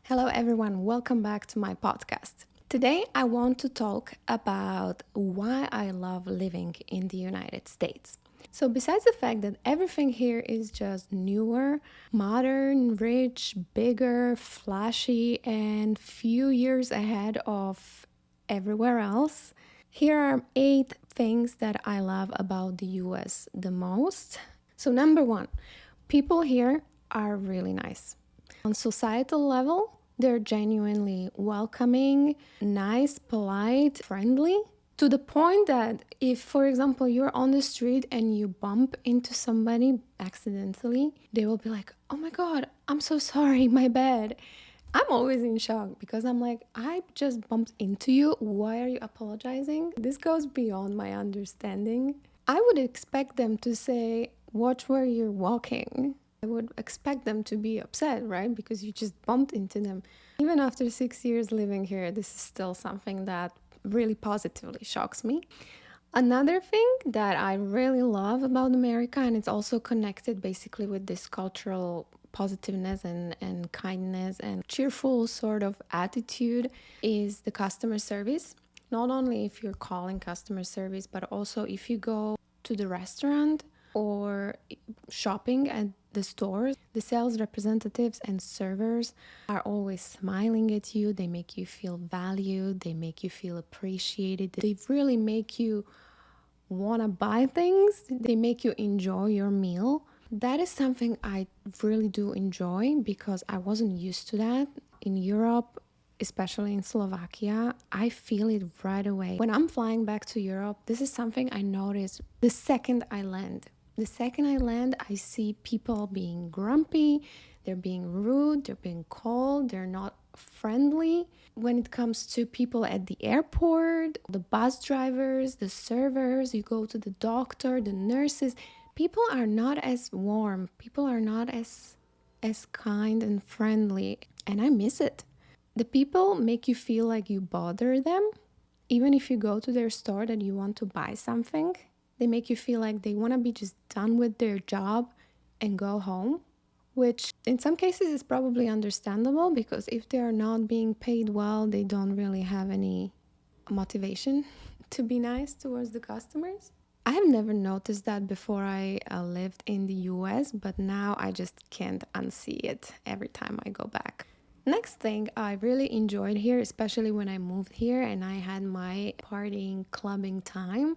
Hello, everyone. Welcome back to my podcast. Today, I want to talk about why I love living in the United States. So, besides the fact that everything here is just newer, modern, rich, bigger, flashy, and few years ahead of everywhere else, here are 8 things that I love about the US the most. So, number one, people here are really nice. On societal level, they're genuinely welcoming, nice, polite, friendly, to the point that if, for example, you're on the street and you bump into somebody accidentally, they will be like, "Oh my God, I'm so sorry, my bad." I'm always in shock because I'm like, I just bumped into you. Why are you apologizing? This goes beyond my understanding. I would expect them to say, "Watch where you're walking." I would expect them to be upset, right? Because you just bumped into them. Even after 6 years living here, this is still something that really positively shocks me. Another thing that I really love about America, and it's also connected basically with this cultural positiveness and kindness and cheerful sort of attitude, is the customer service. Not only if you're calling customer service, but also if you go to the restaurant or shopping at the stores, the sales representatives and servers are always smiling at you. They make you feel valued, they make you feel appreciated, they really make you want to buy things, they make you enjoy your meal. That is something I really do enjoy because I wasn't used to that in Europe. Especially in Slovakia, I feel it right away. When I'm flying back to Europe, this is something I notice the second I land. The second I land, I see people being grumpy, they're being rude, they're being cold, they're not friendly. When it comes to people at the airport, the bus drivers, the servers, you go to the doctor, the nurses, people are not as warm, people are not as kind and friendly, and I miss it. The people make you feel like you bother them. Even if you go to their store that you want to buy something, they make you feel like they want to be just done with their job and go home, which in some cases is probably understandable because if they are not being paid well, they don't really have any motivation to be nice towards the customers. I have never noticed that before I lived in the US, but now I just can't unsee it every time I go back. Next thing I really enjoyed here, especially when I moved here and I had my partying, clubbing time,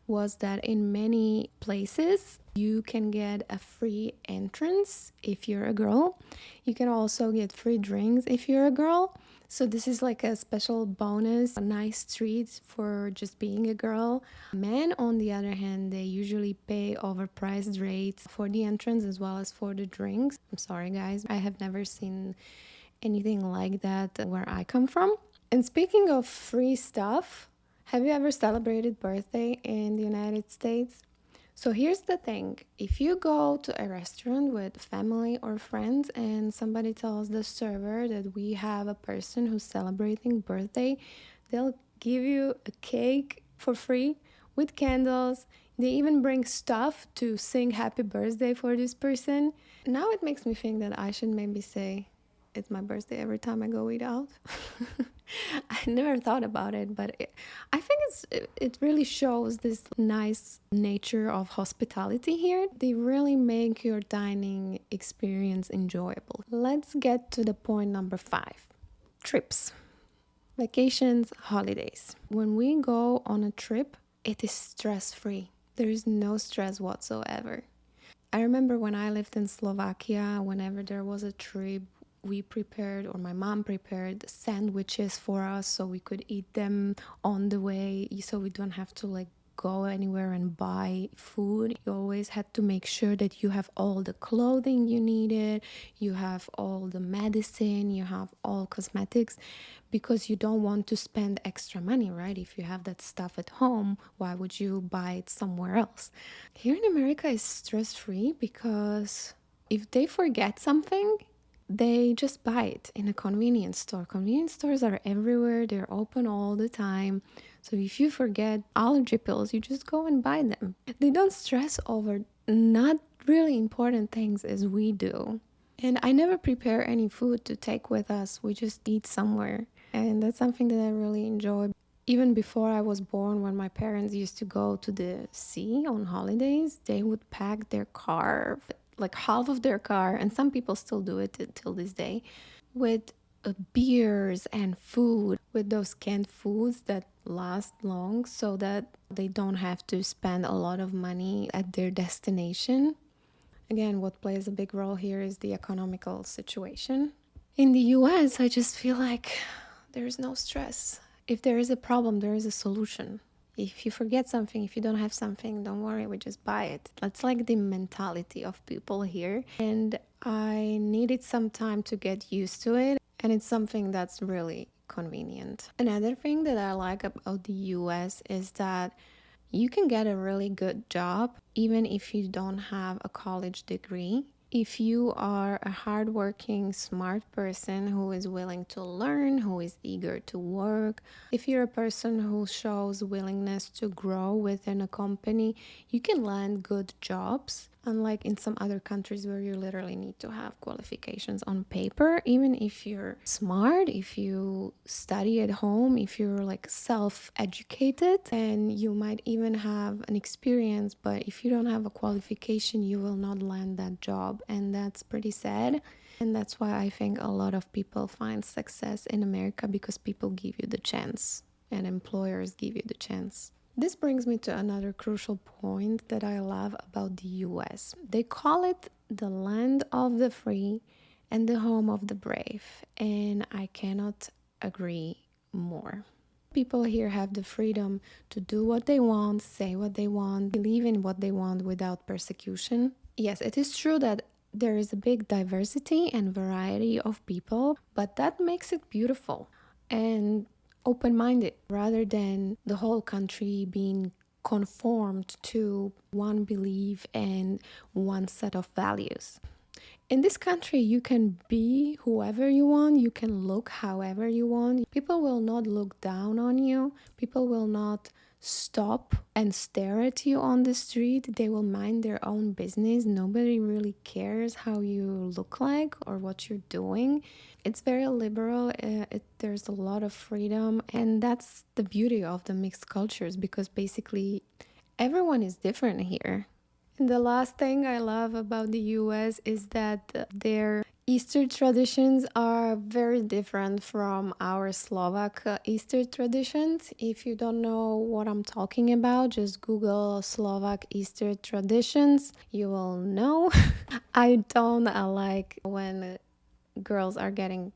was that in many places you can get a free entrance if you're a girl. You can also get free drinks if you're a girl. So this is like a special bonus, a nice treat for just being a girl. Men, on the other hand, they usually pay overpriced rates for the entrance as well as for the drinks. I'm sorry guys, I have never seen anything like that where I come from. And speaking of free stuff, have you ever celebrated birthday in the United States? So here's the thing. If you go to a restaurant with family or friends and somebody tells the server that we have a person who's celebrating birthday, they'll give you a cake for free with candles. They even bring stuff to sing happy birthday for this person. Now it makes me think that I should maybe say it's my birthday every time I go eat out. I never thought about it, but I think it really shows this nice nature of hospitality here. They really make your dining experience enjoyable. Let's get to the point number 5. Trips. Vacations, holidays. When we go on a trip, it is stress-free. There is no stress whatsoever. I remember when I lived in Slovakia, whenever there was a trip, we prepared, or my mom prepared, sandwiches for us so we could eat them on the way, so we don't have to go anywhere and buy food. You always had to make sure that you have all the clothing you needed, you have all the medicine, you have all cosmetics, because you don't want to spend extra money, right? If you have that stuff at home, why would you buy it somewhere else? Here in America it's stress-free because if they forget something, they just buy it in a convenience store. Convenience stores are everywhere, they're open all the time. So if you forget allergy pills, you just go and buy them. They don't stress over not really important things as we do. And I never prepare any food to take with us. We just eat somewhere. And that's something that I really enjoy. Even before I was born, when my parents used to go to the sea on holidays, they would pack their car, like half of their car, and some people still do it till this day, with beers and food, with those canned foods that last long so that they don't have to spend a lot of money at their destination. Again, what plays a big role here is the economical situation. In the US, I just feel like there is no stress. If there is a problem, there is a solution. If you forget something, if you don't have something, don't worry, we just buy it. That's like the mentality of people here. And I needed some time to get used to it. And it's something that's really convenient. Another thing that I like about the US is that you can get a really good job even if you don't have a college degree. If you are a hardworking, smart person who is willing to learn, who is eager to work, if you're a person who shows willingness to grow within a company, you can land good jobs. Unlike in some other countries where you literally need to have qualifications on paper, even if you're smart, if you study at home, if you're like self-educated, and you might even have an experience, but if you don't have a qualification, you will not land that job. And that's pretty sad. And that's why I think a lot of people find success in America, because people give you the chance and employers give you the chance. This brings me to another crucial point that I love about the US. They call it the land of the free and the home of the brave, and I cannot agree more. People here have the freedom to do what they want, say what they want, believe in what they want without persecution. Yes, it is true that there is a big diversity and variety of people, but that makes it beautiful and open-minded, rather than the whole country being conformed to one belief and one set of values. In this country, you can be whoever you want, you can look however you want. People will not look down on you, people will not stop and stare at you on the street. They will mind their own business. Nobody really cares how you look like or what you're doing. It's very liberal. There's a lot of freedom, and that's the beauty of the mixed cultures, because basically everyone is different here. And the last thing I love about the US is that their Easter traditions are very different from our Slovak Easter traditions. If you don't know what I'm talking about, just Google Slovak Easter traditions. You will know. I don't like when girls are getting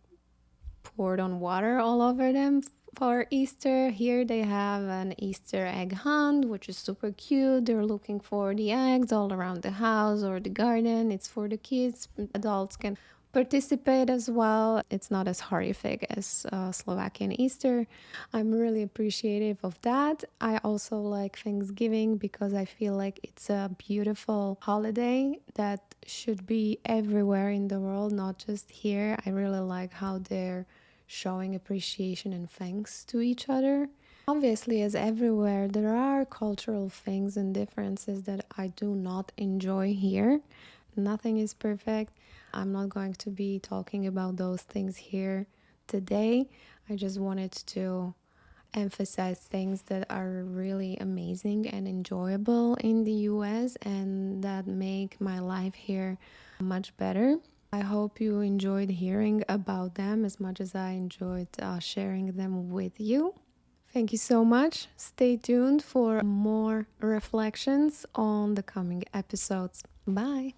poured on water all over them for Easter. Here they have an Easter egg hunt, which is super cute. They're looking for the eggs all around the house or the garden. It's for the kids. Adults can participate as well. It's not as horrific as Slovakian Easter. I'm really appreciative of that. I also like Thanksgiving because I feel like it's a beautiful holiday that should be everywhere in the world, not just here. I really like how they're showing appreciation and thanks to each other. Obviously, as everywhere, there are cultural things and differences that I do not enjoy here. Nothing is perfect. I'm not going to be talking about those things here today. I just wanted to emphasize things that are really amazing and enjoyable in the US and that make my life here much better. I hope you enjoyed hearing about them as much as I enjoyed sharing them with you. Thank you so much. Stay tuned for more reflections on the coming episodes. Bye.